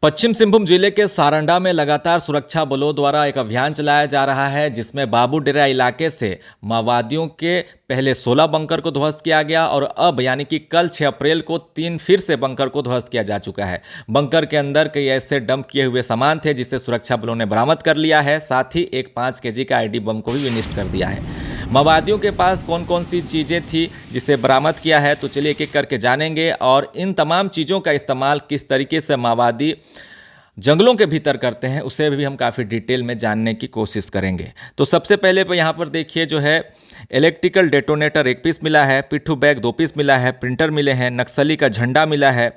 पश्चिम सिंहभूम जिले के सारंडा में लगातार सुरक्षा बलों द्वारा एक अभियान चलाया जा रहा है, जिसमें बाबू डेरा इलाके से माओवादियों के पहले 16 बंकर को ध्वस्त किया गया और अब यानी कि कल 6 अप्रैल को 3 फिर से बंकर को ध्वस्त किया जा चुका है। बंकर के अंदर कई ऐसे डंप किए हुए सामान थे जिसे सुरक्षा बलों ने बरामद कर लिया है। साथ ही एक 5 केजी का आईडी बम को भी विनिष्ट कर दिया है। माओवादियों के पास कौन कौन सी चीज़ें थी जिसे बरामद किया है, तो चलिए एक एक करके जानेंगे और इन तमाम चीज़ों का इस्तेमाल किस तरीके से माओवादी जंगलों के भीतर करते हैं उसे भी हम काफ़ी डिटेल में जानने की कोशिश करेंगे। तो सबसे पहले यहाँ पर देखिए जो है इलेक्ट्रिकल डेटोनेटर 1 पीस मिला है, पिट्ठू बैग 2 पीस मिला है, प्रिंटर मिले हैं, नक्सली का झंडा मिला है,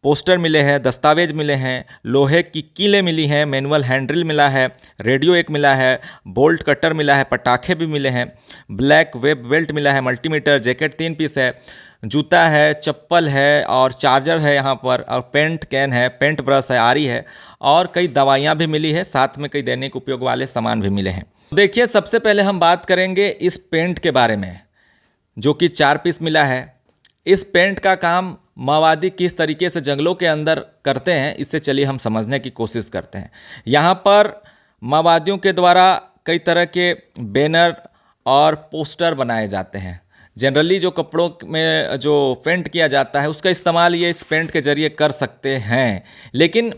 पोस्टर मिले हैं, दस्तावेज मिले हैं, लोहे की कीलें मिली हैं, मैनुअल हैंडल मिला है, रेडियो एक मिला है, बोल्ट कटर मिला है, पटाखे भी मिले हैं, ब्लैक वेब बेल्ट मिला है, मल्टीमीटर, जैकेट 3 पीस है, जूता है, चप्पल है और चार्जर है यहाँ पर, और पेंट कैन है, पेंट ब्रश है, आरी है और कई दवाइयाँ भी मिली है। साथ में कई दैनिक उपयोग वाले सामान भी मिले हैं। देखिए सबसे पहले हम बात करेंगे इस पेंट के बारे में, जो कि 4 पीस मिला है। इस पेंट का काम माओवादी किस तरीके से जंगलों के अंदर करते हैं, इससे चलिए हम समझने की कोशिश करते हैं। यहाँ पर माओवादियों के द्वारा कई तरह के बैनर और पोस्टर बनाए जाते हैं। जनरली जो कपड़ों में जो पेंट किया जाता है उसका इस्तेमाल ये इस पेंट के ज़रिए कर सकते हैं, लेकिन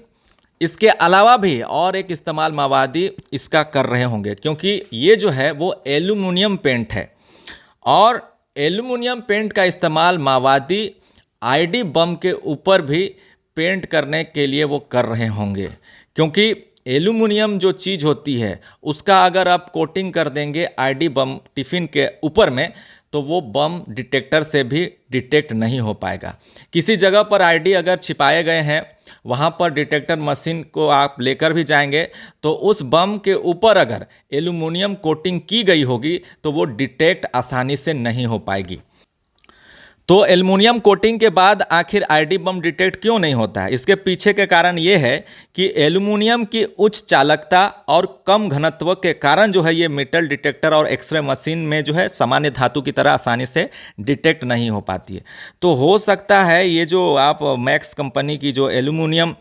इसके अलावा भी और एक इस्तेमाल माओवादी इसका कर रहे होंगे, क्योंकि ये जो है वो एल्यूमिनियम पेंट है और एल्यूमिनियम पेंट का इस्तेमाल माओवादी आईडी बम के ऊपर भी पेंट करने के लिए वो कर रहे होंगे, क्योंकि एल्यूमिनियम जो चीज़ होती है उसका अगर आप कोटिंग कर देंगे आईडी बम टिफ़िन के ऊपर में तो वो बम डिटेक्टर से भी डिटेक्ट नहीं हो पाएगा। किसी जगह पर आईडी अगर छिपाए गए हैं वहाँ पर डिटेक्टर मशीन को आप लेकर भी जाएंगे तो उस बम के ऊपर अगर एल्यूमिनियम कोटिंग की गई होगी तो वो डिटेक्ट आसानी से नहीं हो पाएगी। तो एल्युमिनियम कोटिंग के बाद आखिर आईडी बम डिटेक्ट क्यों नहीं होता है? इसके पीछे के कारण ये है कि एल्युमिनियम की उच्च चालकता और कम घनत्व के कारण जो है ये मेटल डिटेक्टर और एक्सरे मशीन में जो है सामान्य धातु की तरह आसानी से डिटेक्ट नहीं हो पाती है। तो हो सकता है ये जो आप मैक्स कंपनी की जो एल्युमिनियम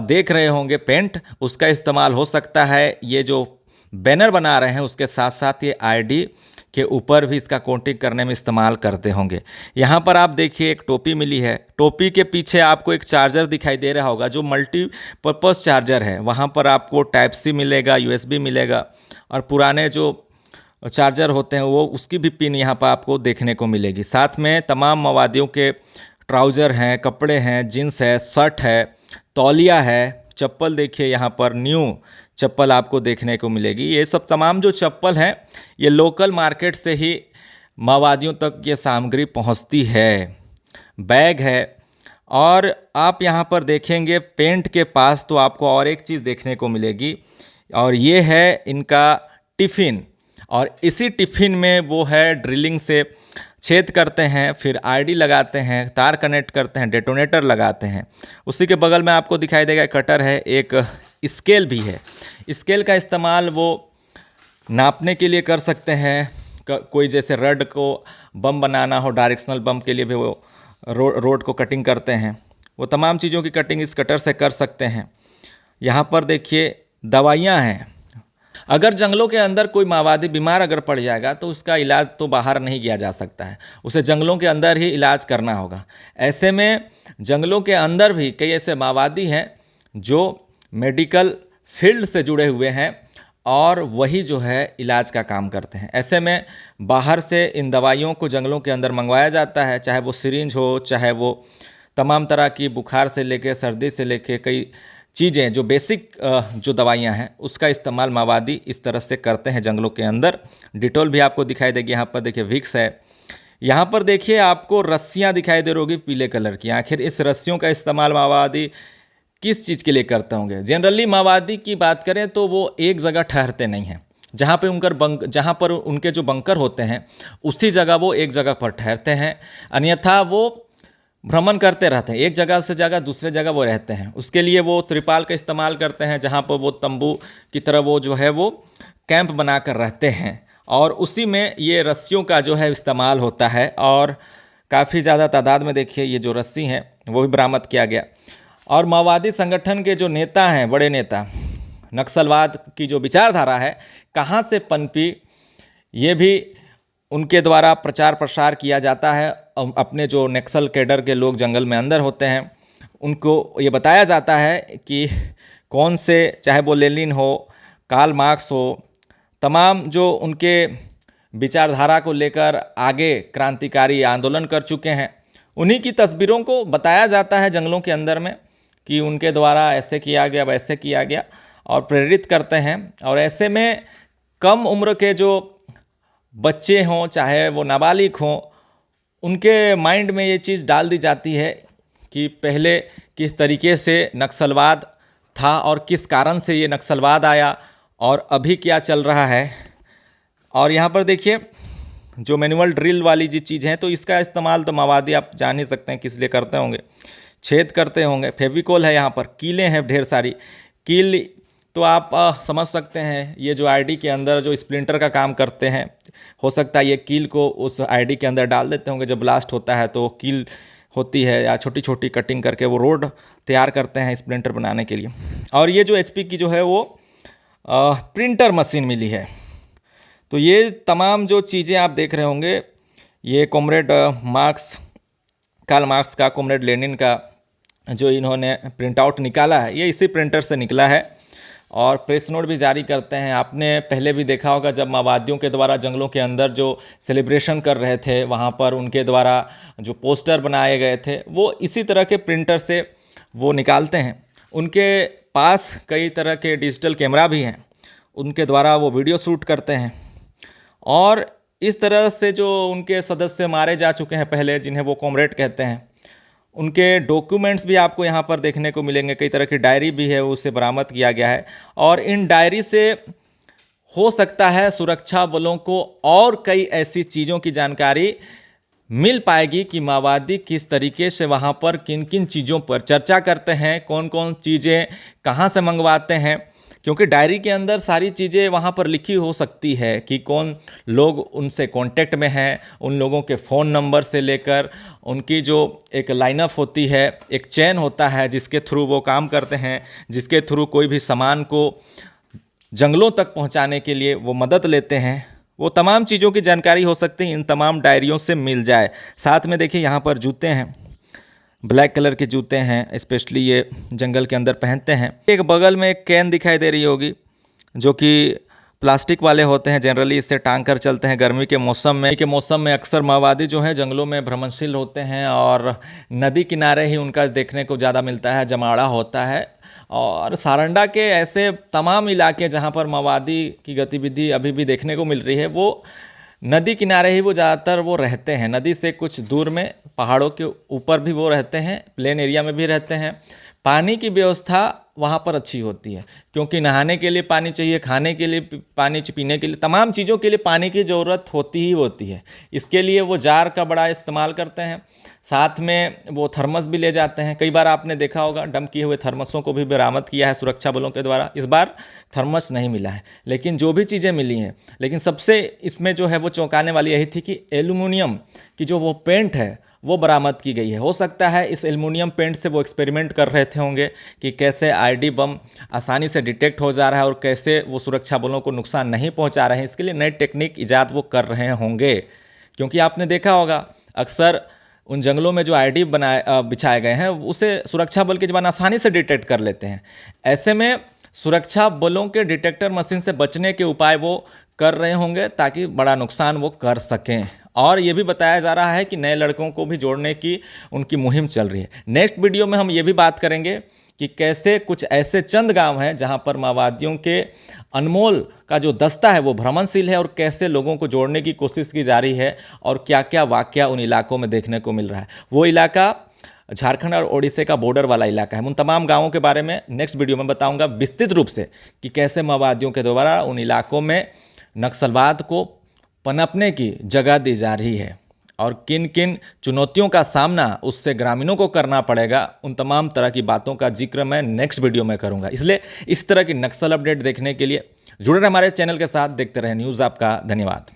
देख रहे होंगे पेंट, उसका इस्तेमाल हो सकता है ये जो बैनर बना रहे हैं उसके साथ साथ ये आईडी के ऊपर भी इसका कोटिंग करने में इस्तेमाल करते होंगे। यहाँ पर आप देखिए एक टोपी मिली है, टोपी के पीछे आपको एक चार्जर दिखाई दे रहा होगा जो मल्टीपर्पज़ चार्जर है। वहाँ पर आपको टाइप सी मिलेगा, यूएसबी मिलेगा और पुराने जो चार्जर होते हैं वो उसकी भी पिन यहाँ पर आपको देखने को मिलेगी। साथ में तमाम माओवादियों के ट्राउज़र हैं, कपड़े हैं, जीन्स है, शर्ट है, तौलिया है, चप्पल देखिए यहाँ पर न्यू चप्पल आपको देखने को मिलेगी। ये सब तमाम जो चप्पल हैं ये लोकल मार्केट से ही माओवादियों तक ये सामग्री पहुंचती है। बैग है और आप यहाँ पर देखेंगे पेंट के पास तो आपको और एक चीज़ देखने को मिलेगी और ये है इनका टिफ़िन, और इसी टिफ़िन में वो है ड्रिलिंग से छेद करते हैं, फिर आईडी लगाते हैं, तार कनेक्ट करते हैं, डेटोनेटर लगाते हैं। उसी के बगल में आपको दिखाई देगा कटर है, एक स्केल भी है। स्केल का इस्तेमाल वो नापने के लिए कर सकते हैं। कोई जैसे रड को बम बनाना हो, डायरेक्शनल बम के लिए भी वो रोड को कटिंग करते हैं। वो तमाम चीज़ों की कटिंग इस कटर से कर सकते हैं। यहाँ पर देखिए दवाइयाँ हैं। अगर जंगलों के अंदर कोई माओवादी बीमार अगर पड़ जाएगा तो उसका इलाज तो बाहर नहीं किया जा सकता है, उसे जंगलों के अंदर ही इलाज करना होगा। ऐसे में जंगलों के अंदर भी कई ऐसे माओवादी हैं जो मेडिकल फील्ड से जुड़े हुए हैं और वही जो है इलाज का काम करते हैं। ऐसे में बाहर से इन दवाइयों को जंगलों के अंदर मंगवाया जाता है, चाहे वो सिरिंज हो, चाहे वो तमाम तरह की बुखार से लेके सर्दी से लेके कई चीज़ें जो बेसिक जो दवाइयाँ हैं उसका इस्तेमाल माओवादी इस तरह से करते हैं जंगलों के अंदर। डिटोल भी आपको दिखाई देगी। यहाँ पर देखिए विक्स है। यहाँ पर देखिए आपको रस्सियाँ दिखाई दे रही होगी पीले कलर की। आखिर इस रस्सियों का इस्तेमाल माओवादी किस चीज़ के लिए करते होंगे? जनरली माओवादी की बात करें तो वो एक जगह ठहरते नहीं हैं। जहाँ पर उनके जो बंकर होते हैं उसी जगह वो एक जगह पर ठहरते हैं, अन्यथा वो भ्रमण करते रहते हैं। एक जगह से जगह दूसरे जगह वो रहते हैं। उसके लिए वो त्रिपाल का इस्तेमाल करते हैं, जहाँ पर वो तंबू की तरह वो जो है वो कैंप बना कर रहते हैं और उसी में ये रस्सियों का जो है इस्तेमाल होता है। और काफ़ी ज़्यादा तादाद में देखिए ये जो रस्सी हैं वो भी बरामद किया गया। और माओवादी संगठन के जो नेता हैं, बड़े नेता, नक्सलवाद की जो विचारधारा है कहाँ से पनपी, ये भी उनके द्वारा प्रचार प्रसार किया जाता है। अपने जो नक्सल कैडर के लोग जंगल में अंदर होते हैं उनको ये बताया जाता है कि कौन से, चाहे वो लेनिन हो, कार्ल मार्क्स हो, तमाम जो उनके विचारधारा को लेकर आगे क्रांतिकारी आंदोलन कर चुके हैं, उन्हीं की तस्वीरों को बताया जाता है जंगलों के अंदर में कि उनके द्वारा ऐसे किया गया, वैसे किया गया, और प्रेरित करते हैं। और ऐसे में कम उम्र के जो बच्चे हों, चाहे वो नाबालिग हों, उनके माइंड में ये चीज़ डाल दी जाती है कि पहले किस तरीके से नक्सलवाद था और किस कारण से ये नक्सलवाद आया और अभी क्या चल रहा है। और यहाँ पर देखिए जो मैनुअल ड्रिल वाली जी चीज़ है, तो इसका इस्तेमाल तो माओवादी आप जान ही सकते हैं किस लिए करते होंगे, छेद करते होंगे। फेविकोल है, यहाँ पर कीलें हैं ढेर सारी। कील तो आप समझ सकते हैं, ये जो आईडी के अंदर जो स्प्लिंटर का काम करते हैं, हो सकता है ये कील को उस आईडी के अंदर डाल देते होंगे। जब ब्लास्ट होता है तो कील होती है, या छोटी छोटी कटिंग करके वो रोड तैयार करते हैं स्प्लिंटर बनाने के लिए। और ये जो HP की जो है वो प्रिंटर मशीन मिली है। तो ये तमाम जो चीज़ें आप देख रहे होंगे, ये कॉमरेड मार्क्स, कार्ल मार्क्स का, कॉमरेड लेनिन का जो इन्होंने प्रिंट आउट निकाला है, ये इसी प्रिंटर से निकला है। और प्रेस नोट भी जारी करते हैं। आपने पहले भी देखा होगा जब माओवादियों के द्वारा जंगलों के अंदर जो सेलिब्रेशन कर रहे थे, वहाँ पर उनके द्वारा जो पोस्टर बनाए गए थे वो इसी तरह के प्रिंटर से वो निकालते हैं। उनके पास कई तरह के डिजिटल कैमरा भी हैं, उनके द्वारा वो वीडियो शूट करते हैं। और इस तरह से जो उनके सदस्य मारे जा चुके हैं पहले, जिन्हें वो कॉमरेड कहते हैं, उनके डॉक्यूमेंट्स भी आपको यहाँ पर देखने को मिलेंगे। कई तरह की डायरी भी है, उसे बरामद किया गया है। और इन डायरी से हो सकता है सुरक्षा बलों को और कई ऐसी चीज़ों की जानकारी मिल पाएगी कि माओवादी किस तरीके से वहाँ पर किन किन चीज़ों पर चर्चा करते हैं, कौन कौन चीज़ें कहाँ से मंगवाते हैं। क्योंकि डायरी के अंदर सारी चीज़ें वहाँ पर लिखी हो सकती है कि कौन लोग उनसे कांटेक्ट में हैं, उन लोगों के फ़ोन नंबर से लेकर उनकी जो एक लाइनअप होती है, एक चेन होता है जिसके थ्रू वो काम करते हैं, जिसके थ्रू कोई भी सामान को जंगलों तक पहुँचाने के लिए वो मदद लेते हैं, वो तमाम चीज़ों की जानकारी हो सकती है इन तमाम डायरियों से मिल जाए। साथ में देखिए यहाँ पर जूते हैं, ब्लैक कलर के जूते हैं, स्पेशली ये जंगल के अंदर पहनते हैं। एक बगल में एक कैन दिखाई दे रही होगी जो कि प्लास्टिक वाले होते हैं, जनरली इससे टांग कर चलते हैं गर्मी के मौसम में। अक्सर माओवादी जो है जंगलों में भ्रमणशील होते हैं और नदी किनारे ही उनका देखने को ज़्यादा मिलता है, जमावड़ा होता है। और सारंडा के ऐसे तमाम इलाके जहाँ पर माओवादी की गतिविधि अभी भी देखने को मिल रही है, वो नदी किनारे ही वो ज़्यादातर वो रहते हैं। नदी से कुछ दूर में पहाड़ों के ऊपर भी वो रहते हैं, प्लेन एरिया में भी रहते हैं। पानी की व्यवस्था वहाँ पर अच्छी होती है, क्योंकि नहाने के लिए पानी चाहिए, खाने के लिए पानी, पीने के लिए, तमाम चीज़ों के लिए पानी की ज़रूरत होती ही होती है। इसके लिए वो जार का बड़ा इस्तेमाल करते हैं। साथ में वो थर्मस भी ले जाते हैं। कई बार आपने देखा होगा डंप किए हुए थर्मसों को भी बरामद किया है सुरक्षा बलों के द्वारा। इस बार थर्मस नहीं मिला है, लेकिन जो भी चीज़ें मिली हैं, लेकिन सबसे इसमें जो है वो चौंकाने वाली यही थी कि एल्युमिनियम की जो वो पेंट है वो बरामद की गई है। हो सकता है इस एल्युमिनियम पेंट से वो एक्सपेरिमेंट कर रहे थे होंगे कि कैसे आईडी बम आसानी से डिटेक्ट हो जा रहा है और कैसे वो सुरक्षा बलों को नुकसान नहीं पहुंचा रहे हैं। इसके लिए नई टेक्निक ईजाद वो कर रहे होंगे, क्योंकि आपने देखा होगा अक्सर उन जंगलों में जो आईडी बिछाए गए हैं उसे सुरक्षा बल के जवान आसानी से डिटेक्ट कर लेते हैं। ऐसे में सुरक्षा बलों के डिटेक्टर मशीन से बचने के उपाय वो कर रहे होंगे ताकि बड़ा नुकसान वो कर सकें। और ये भी बताया जा रहा है कि नए लड़कों को भी जोड़ने की उनकी मुहिम चल रही है। नेक्स्ट वीडियो में हम ये भी बात करेंगे कि कैसे कुछ ऐसे चंद गांव हैं जहां पर माओवादियों के अनमोल का जो दस्ता है वो भ्रमणशील है और कैसे लोगों को जोड़ने की कोशिश की जा रही है और क्या क्या वाकया उन इलाकों में देखने को मिल रहा है। वो इलाका झारखंड और ओडिशा का बॉर्डर वाला इलाका है। उन तमाम गांवों के बारे में नेक्स्ट वीडियो में बताऊंगा विस्तृत रूप से कि कैसे माओवादियों के द्वारा उन इलाकों में नक्सलवाद को पनपने की जगह दी जा रही है और किन किन चुनौतियों का सामना उससे ग्रामीणों को करना पड़ेगा। उन तमाम तरह की बातों का जिक्र मैं नेक्स्ट वीडियो में करूंगा। इसलिए इस तरह की नक्सल अपडेट देखने के लिए जुड़े रहे हमारे चैनल के साथ, देखते रहे न्यूज़ आपका। धन्यवाद।